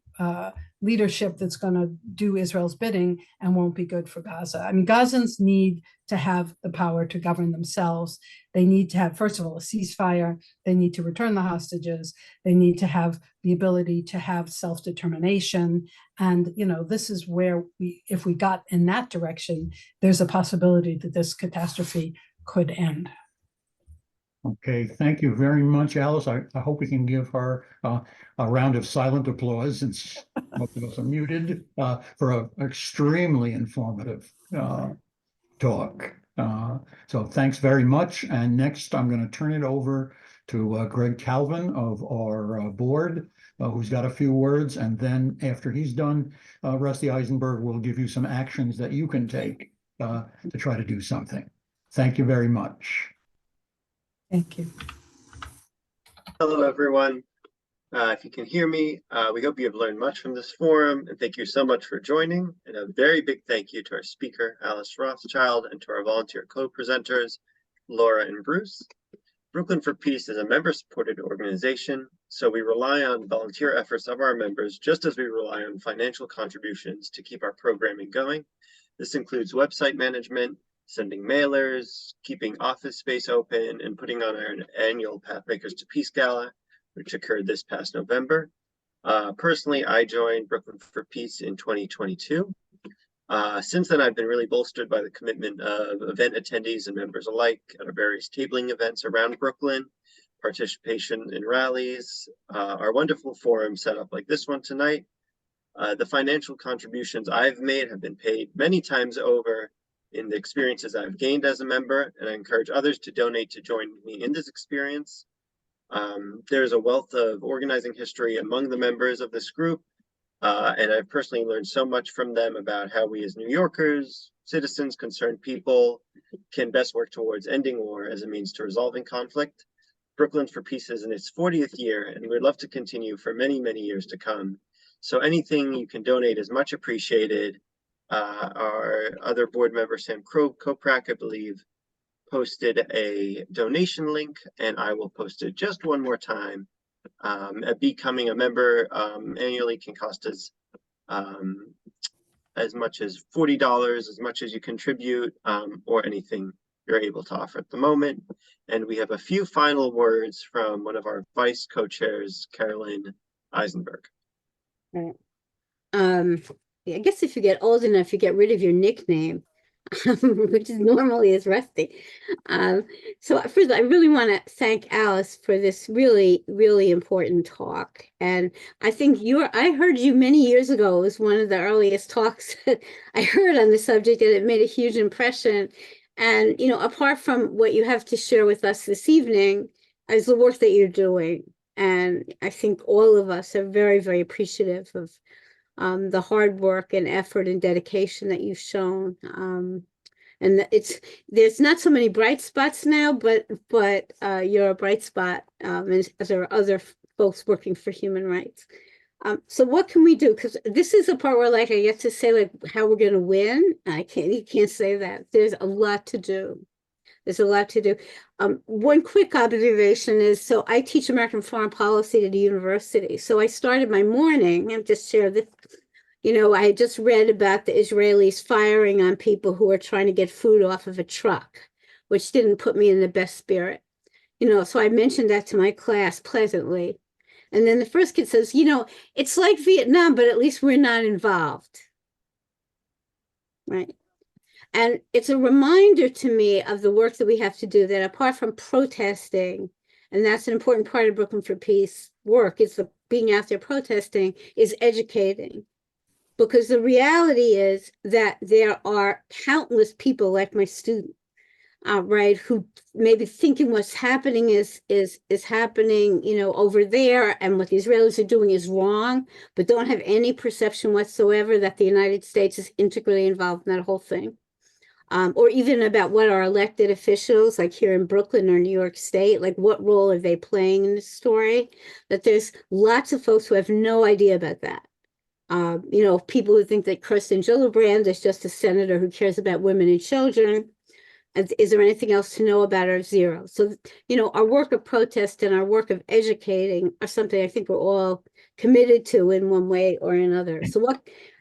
leadership that's going to do Israel's bidding and won't be good for Gaza. I mean, Gazans need to have the power to govern themselves. They need to have, first of all, a ceasefire. They need to return the hostages. They need to have the ability to have self-determination. And, this is where if we got in that direction, there's a possibility that this catastrophe could end.
Okay, thank you very much, Alice. I hope we can give her a round of silent applause, since most of us are muted, for an extremely informative talk. So thanks very much. And next, I'm going to turn it over to Greg Calvin of our board, who's got a few words. And then after he's done, Rusty Eisenberg will give you some actions that you can take to try to do something. Thank you very much.
Thank you.
Hello, everyone. If you can hear me, we hope you have learned much from this forum, and thank you so much for joining. And a very big thank you to our speaker, Alice Rothchild, and to our volunteer co-presenters, Laura and Bruce. Brooklyn for Peace is a member-supported organization, so we rely on volunteer efforts of our members, just as we rely on financial contributions to keep our programming going. This includes website management, sending mailers, keeping office space open, and putting on our annual Pathmakers to Peace Gala, which occurred this past November. Personally, I joined Brooklyn for Peace in 2022. Since then, I've been really bolstered by the commitment of event attendees and members alike at our various tabling events around Brooklyn, participation in rallies, our wonderful forum set up like this one tonight. The financial contributions I've made have been paid many times over in the experiences I've gained as a member, and I encourage others to donate to join me in this experience. There's a wealth of organizing history among the members of this group, and I've personally learned so much from them about how we as New Yorkers, citizens, concerned people, can best work towards ending war as a means to resolving conflict. Brooklyn for Peace is in its 40th year, and we'd love to continue for many, many years to come. So anything you can donate is much appreciated. Our other board member, Sam Koprak, I believe, posted a donation link, and I will post it just one more time. Becoming a member annually can cost us as much as $40, as much as you contribute, or anything you're able to offer at the moment. And we have a few final words from one of our vice co-chairs, Carolyn Eisenberg.
Right. I guess if you get old enough, you get rid of your nickname, which is normally is Rusty. So first, I really want to thank Alice for this really, really important talk. And I think I heard you many years ago. It was one of the earliest talks that I heard on the subject, and it made a huge impression. And, apart from what you have to share with us this evening, is the work that you're doing. And I think all of us are very, very appreciative of the hard work and effort and dedication that you've shown. And there's not so many bright spots now, but you're a bright spot, as there are other folks working for human rights. So what can we do? Because this is the part where I get to say how we're going to win. You can't say that. There's a lot to do. There's a lot to do. One quick observation is, so I teach American foreign policy at a university. So I started my morning, and just share this, I had just read about the Israelis firing on people who are trying to get food off of a truck, which didn't put me in the best spirit. So I mentioned that to my class pleasantly. And then the first kid says, it's like Vietnam, but at least we're not involved. Right. And it's a reminder to me of the work that we have to do, that apart from protesting, and that's an important part of Brooklyn for Peace work, is the being out there protesting, is educating. Because the reality is that there are countless people like my student, right, who maybe thinking what's happening is happening, over there, and what the Israelis are doing is wrong, but don't have any perception whatsoever that the United States is integrally involved in that whole thing. or even about what our elected officials, like here in Brooklyn or New York State, like what role are they playing in this story? That there's lots of folks who have no idea about that. People who think that Kirsten Gillibrand is just a senator who cares about women and children. Is there anything else to know about her? Zero. So, our work of protest and our work of educating are something I think we're all committed to in one way or another.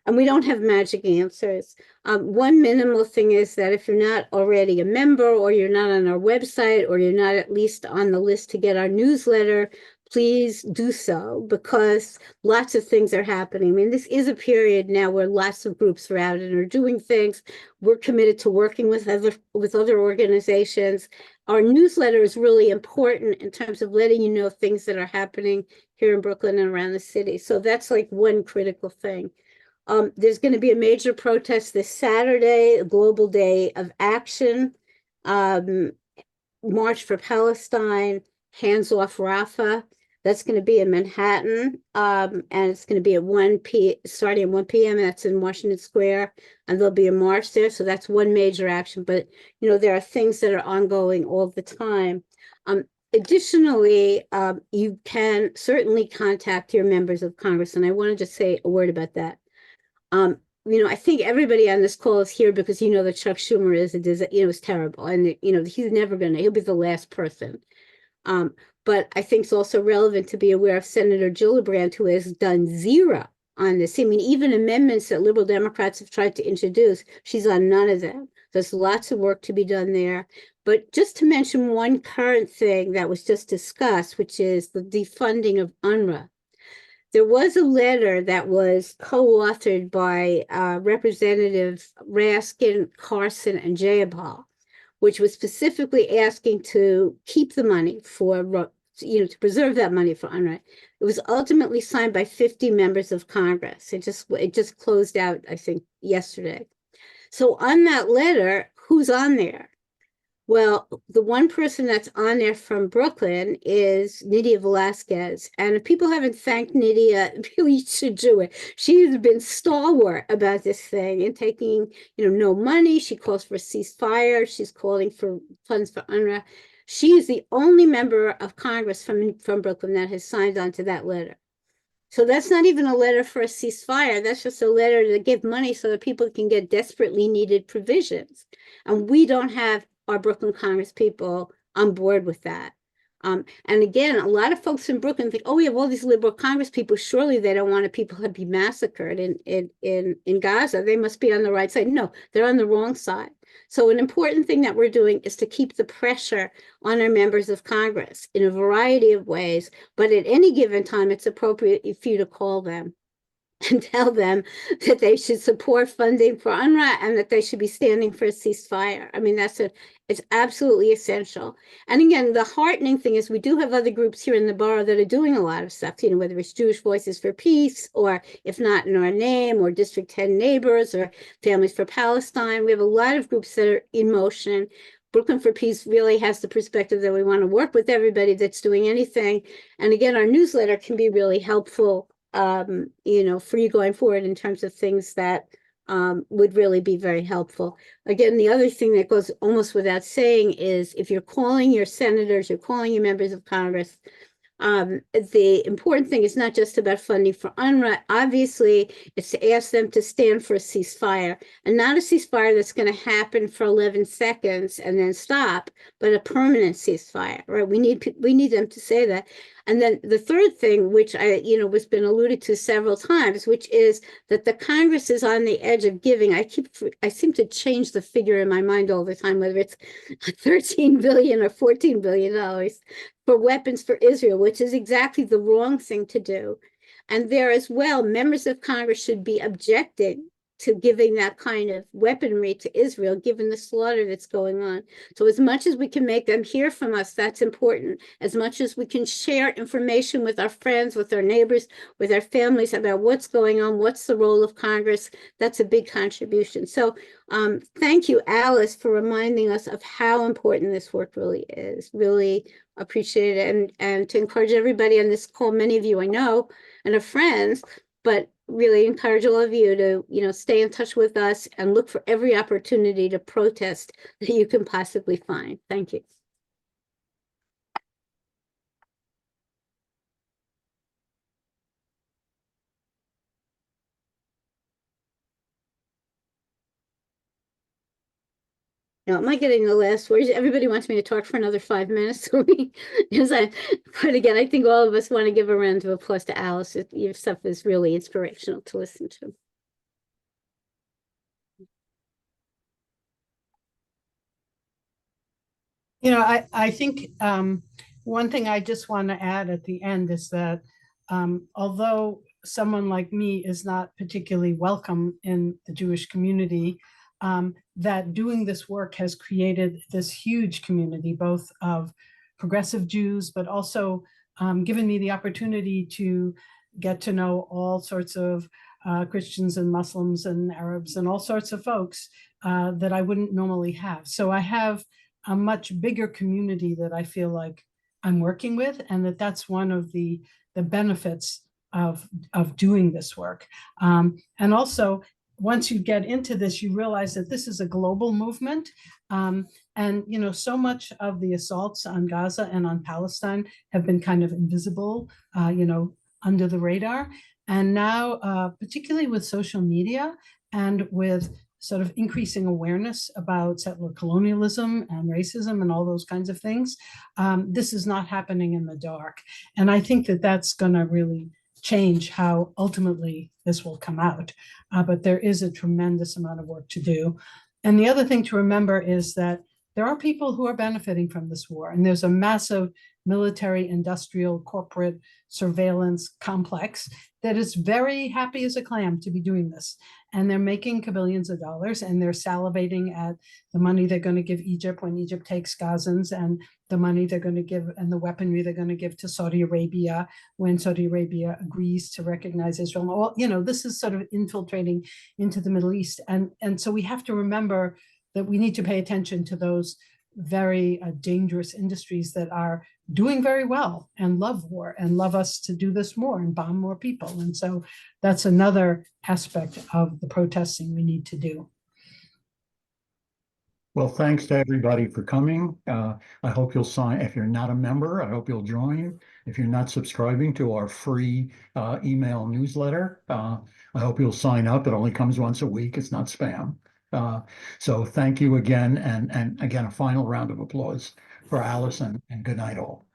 And we don't have magic answers. One minimal thing is that if you're not already a member, or you're not on our website, or you're not at least on the list to get our newsletter, please do so, because lots of things are happening. I mean, this is a period now where lots of groups are out and are doing things. We're committed to working with other organizations. Our newsletter is really important in terms of letting you know things that are happening here in Brooklyn and around the city. So that's like one critical thing. There's going to be a major protest this Saturday, a global day of action, March for Palestine, Hands Off Rafah. That's going to be in Manhattan, and it's going to be starting at 1 p.m. and that's in Washington Square, and there'll be a march there. So that's one major action. But there are things that are ongoing all the time. Additionally, you can certainly contact your members of Congress, and I want to just say a word about that. I think everybody on this call is here because that Chuck Schumer is terrible, and he's never he'll be the last person. But I think it's also relevant to be aware of Senator Gillibrand, who has done zero on this. I mean, even amendments that liberal Democrats have tried to introduce, she's on none of them. There's lots of work to be done there. But just to mention one current thing that was just discussed, which is the defunding of UNRWA. There was a letter that was co-authored by Representative Raskin, Carson, and Jayapal, which was specifically asking to keep the money to preserve that money for UNRWA. It was ultimately signed by 50 members of Congress. It just closed out, I think, yesterday. So on that letter, who's on there? Well, the one person that's on there from Brooklyn is Nydia Velasquez. And if people haven't thanked Nydia, you should do it. She's been stalwart about this thing and taking, no money. She calls for a ceasefire. She's calling for funds for UNRWA. She is the only member of Congress from Brooklyn that has signed on to that letter. So that's not even a letter for a ceasefire. That's just a letter to give money so that people can get desperately needed provisions. And we don't have our Brooklyn Congress people on board with that. And again, a lot of folks in Brooklyn think, oh, we have all these liberal Congress people. Surely they don't want people to be massacred in Gaza. They must be on the right side. No, they're on the wrong side. So an important thing that we're doing is to keep the pressure on our members of Congress in a variety of ways. But at any given time, it's appropriate for you to call them and tell them that they should support funding for UNRWA and that they should be standing for a ceasefire. I mean, it's absolutely essential. And again, the heartening thing is we do have other groups here in the borough that are doing a lot of stuff, whether it's Jewish Voices for Peace, or if not in our name, or District 10 Neighbors, or Families for Palestine. We have a lot of groups that are in motion. Brooklyn for Peace really has the perspective that we want to work with everybody that's doing anything. And again, our newsletter can be really helpful for you going forward in terms of things that would really be very helpful. Again, the other thing that goes almost without saying is if you're calling your senators, you're calling your members of Congress, the important thing is not just about funding for UNRWA. Obviously, it's to ask them to stand for a ceasefire, and not a ceasefire that's going to happen for 11 seconds and then stop, but a permanent ceasefire, right? We need them to say that. And then the third thing, which was been alluded to several times, which is that the Congress is on the edge of giving. I seem to change the figure in my mind all the time, whether it's $13 billion or $14 billion for weapons for Israel, which is exactly the wrong thing to do. And there as well, members of Congress should be objecting to giving that kind of weaponry to Israel, given the slaughter that's going on. So as much as we can make them hear from us, that's important. As much as we can share information with our friends, with our neighbors, with our families about what's going on, what's the role of Congress, that's a big contribution. So thank you, Alice, for reminding us of how important this work really is. Really appreciate it. And to encourage everybody on this call, many of you I know and are friends, but really encourage all of you to, stay in touch with us and look for every opportunity to protest that you can possibly find. Thank you. Now, am I getting the last words? Everybody wants me to talk for another 5 minutes. But again, I think all of us want to give a round of applause to Alice. Your stuff is really inspirational to listen to.
I think one thing I just want to add at the end is that although someone like me is not particularly welcome in the Jewish community, that doing this work has created this huge community, both of progressive Jews, but also given me the opportunity to get to know all sorts of Christians and Muslims and Arabs and all sorts of folks that I wouldn't normally have. So I have a much bigger community that I feel like I'm working with, and that's one of the benefits of doing this work. And also, once you get into this, you realize that this is a global movement. And, so much of the assaults on Gaza and on Palestine have been kind of invisible, under the radar. And now, particularly with social media and with sort of increasing awareness about settler colonialism and racism and all those kinds of things, this is not happening in the dark. And I think that that's going to really change how ultimately this will come out. But there is a tremendous amount of work to do. And the other thing to remember is that there are people who are benefiting from this war, and there's a massive military, industrial, corporate surveillance complex that is very happy as a clam to be doing this. And they're making billions of dollars, and they're salivating at the money they're going to give Egypt when Egypt takes Gazans, and the money they're going to give and the weaponry they're going to give to Saudi Arabia when Saudi Arabia agrees to recognize Israel. Well, this is sort of infiltrating into the Middle East. And so we have to remember that we need to pay attention to those very dangerous industries that are doing very well and love war and love us to do this more and bomb more people. And so that's another aspect of the protesting we need to do.
Well, thanks to everybody for coming. I hope you'll sign. If you're not a member, I hope you'll join. If you're not subscribing to our free email newsletter, I hope you'll sign up. It only comes once a week. It's not spam. So thank you again. And again, a final round of applause for Alice, and good night all.